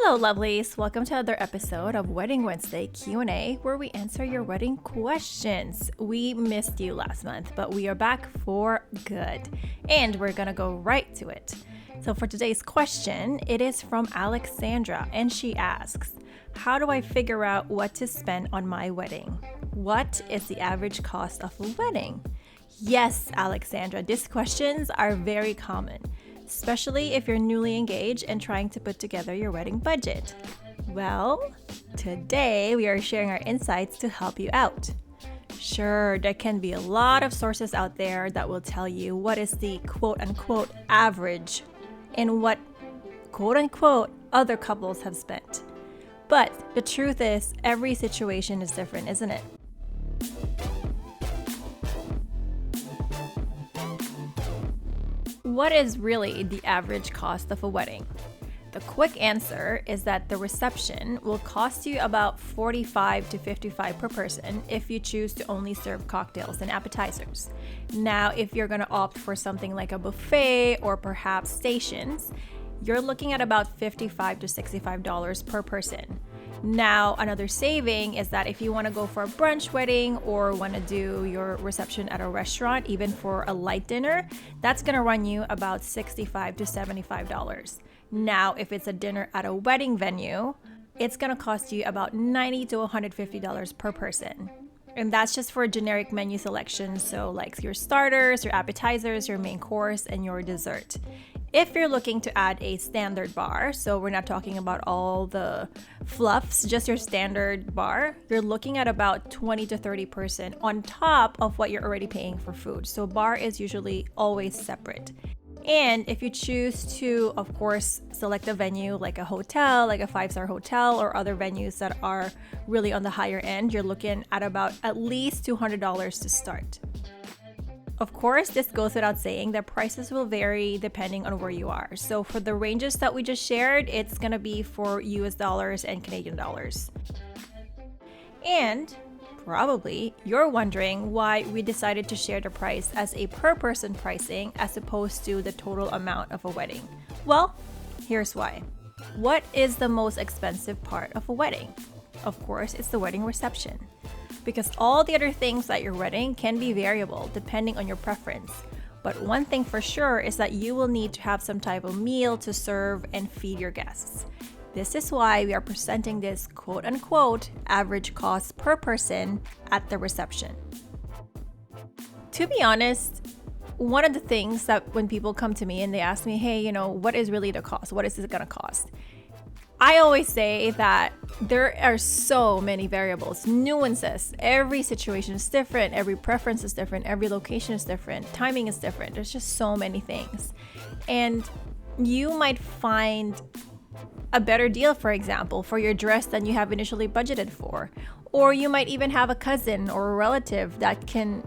Hello lovelies, welcome to another episode of Wedding Wednesday Q&A where we answer your wedding questions. We missed you last month, but we are back for good and we're gonna go right to it. So for today's question, it is from Alexandra and she asks, how do I figure out what to spend on my wedding? What is the average cost of a wedding? Yes, Alexandra, these questions are very common, especially if you're newly engaged and trying to put together your wedding budget. Well, today we are sharing our insights to help you out. Sure, there can be a lot of sources out there that will tell you what is the quote-unquote average and what quote-unquote other couples have spent. But the truth is, every situation is different, isn't it? What is really the average cost of a wedding? The quick answer is that the reception will cost you about $45 to $55 per person if you choose to only serve cocktails and appetizers. Now, if you're going to opt for something like a buffet or perhaps stations, you're looking at about $55 to $65 per person. Now, another saving is that if you want to go for a brunch wedding or want to do your reception at a restaurant, even for a light dinner, that's going to run you about $65 to $75. Now, if it's a dinner at a wedding venue, it's going to cost you about $90 to $150 per person. And that's just for a generic menu selection, so like your starters, your appetizers, your main course, and your dessert. If you're looking to add a standard bar, so we're not talking about all the fluffs, just your standard bar, you're looking at about 20 to 30% on top of what you're already paying for food. So bar is usually always separate. And if you choose to, of course, select a venue like a hotel, like a 5-star hotel or other venues that are really on the higher end, you're looking at about at least $200 to start. Of course, this goes without saying that prices will vary depending on where you are. So for the ranges that we just shared, it's going to be for US dollars and Canadian dollars. And probably you're wondering why we decided to share the price as a per person pricing as opposed to the total amount of a wedding. Well, here's why. What is the most expensive part of a wedding? Of course, it's the wedding reception. Because all the other things at your wedding can be variable depending on your preference. But one thing for sure is that you will need to have some type of meal to serve and feed your guests. This is why we are presenting this quote-unquote average cost per person at the reception. To be honest, one of the things that when people come to me and they ask me, hey, what is really the cost? What is it going to cost? I always say that there are so many variables, nuances. Every situation is different. Every preference is different. Every location is different. Timing is different. There's just so many things. And you might find a better deal, for example, for your dress than you have initially budgeted for. Or you might even have a cousin or a relative that can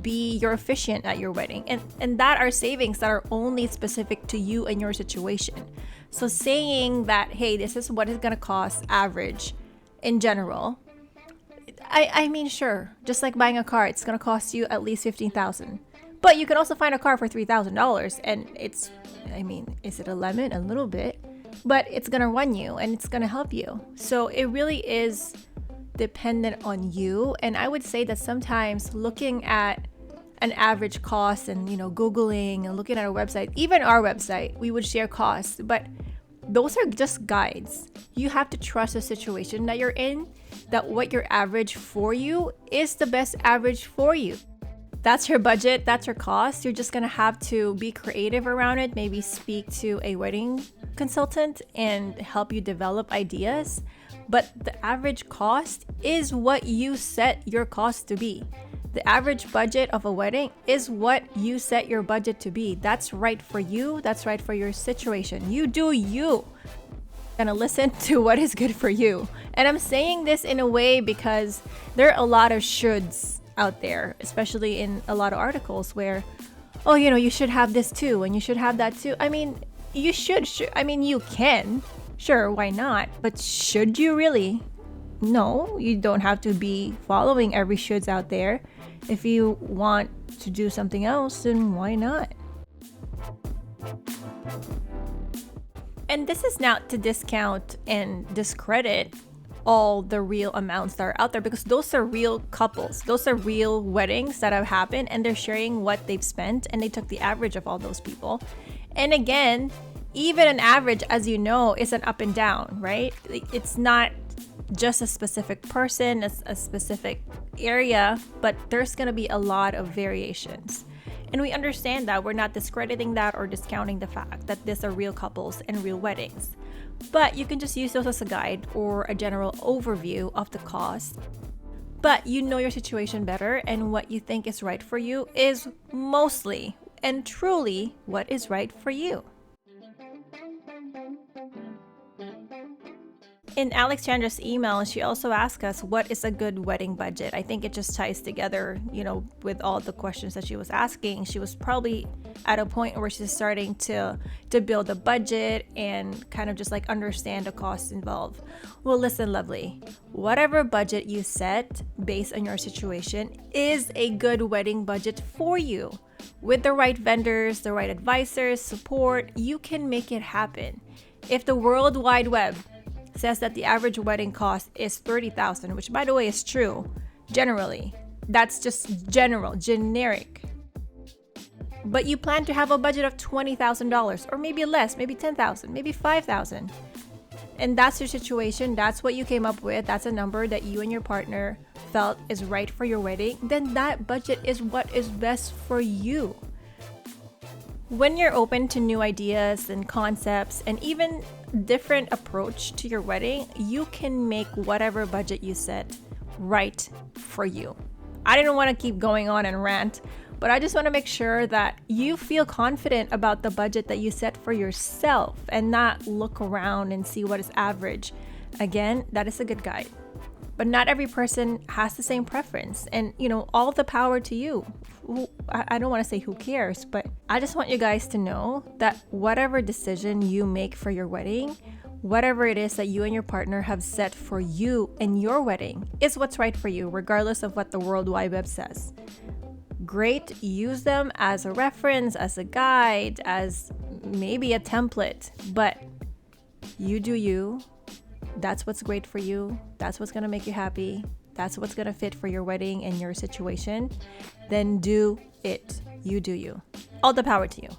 be your officiant at your wedding. And that are savings that are only specific to you and your situation. So saying that, hey, this is what it's going to cost average in general, I mean, sure, just like buying a car, it's going to cost you at least $15,000. But you can also find a car for $3,000 and is it a lemon? A little bit, but it's going to run you and it's going to help you. So it really is dependent on you. And I would say that sometimes looking at an average cost and Googling and looking at our website, even our website, we would share costs, but those are just guides. You have to trust the situation that you're in, that what your average for you is the best average for you. That's your budget, that's your cost. You're just gonna have to be creative around it, maybe speak to a wedding consultant and help you develop ideas. But the average cost is what you set your cost to be. The average budget of a wedding is what you set your budget to be. That's right for you. That's right for your situation. You do you. Gonna listen to what is good for you. And I'm saying this in a way because there are a lot of shoulds out there, especially in a lot of articles where, oh, you should have this too and you should have that too. I mean, you should. You can. Sure, why not? But should you really? No, you don't have to be following every shoulds out there. If you want to do something else, then why not? And this is not to discount and discredit all the real amounts that are out there, because those are real couples. Those are real weddings that have happened, and they're sharing what they've spent, and they took the average of all those people. And again, even an average, as you know, is an up and down, right? It's not just a specific person, a specific area, but there's going to be a lot of variations. And we understand that. We're not discrediting that or discounting the fact that these are real couples and real weddings. But you can just use those as a guide or a general overview of the cost. But you know your situation better, and what you think is right for you is mostly and truly what is right for you. In Alexandra's email, she also asked us, what is a good wedding budget? I think it just ties together, with all the questions that she was asking. She was probably at a point where she's starting to build a budget and kind of just like understand the costs involved. Well, listen, lovely, whatever budget you set based on your situation is a good wedding budget for you. With the right vendors, the right advisors, support, you can make it happen. If the World Wide Web says that the average wedding cost is $30,000, which by the way is true, generally. That's just generic. But you plan to have a budget of $20,000, or maybe less, maybe $10,000, maybe $5,000. And that's your situation, that's what you came up with, that's a number that you and your partner felt is right for your wedding, then that budget is what is best for you. When you're open to new ideas and concepts and even different approach to your wedding, you can make whatever budget you set right for you. I didn't want to keep going on and rant, but I just want to make sure that you feel confident about the budget that you set for yourself and not look around and see what is average. Again, that is a good guide. But not every person has the same preference, and all the power to you. I don't want to say who cares, but I just want you guys to know that whatever decision you make for your wedding, whatever it is that you and your partner have set for you and your wedding, is what's right for you, regardless of what the World Wide Web says. Great, use them as a reference, as a guide, as maybe a template, but you do you. That's what's great for you. That's what's going to make you happy. That's what's going to fit for your wedding and your situation. Then do it. You do you. All the power to you.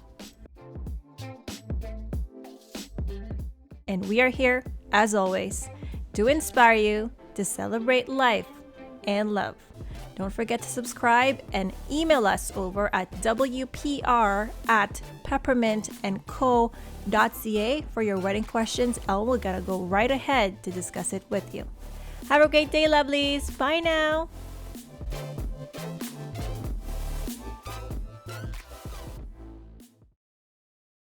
And we are here, as always, to inspire you to celebrate life and love. Don't forget to subscribe and email us over at wpr@peppermintandco.ca for your wedding questions, and we're gonna go right ahead to discuss it with you. Have a great day, lovelies. Bye now.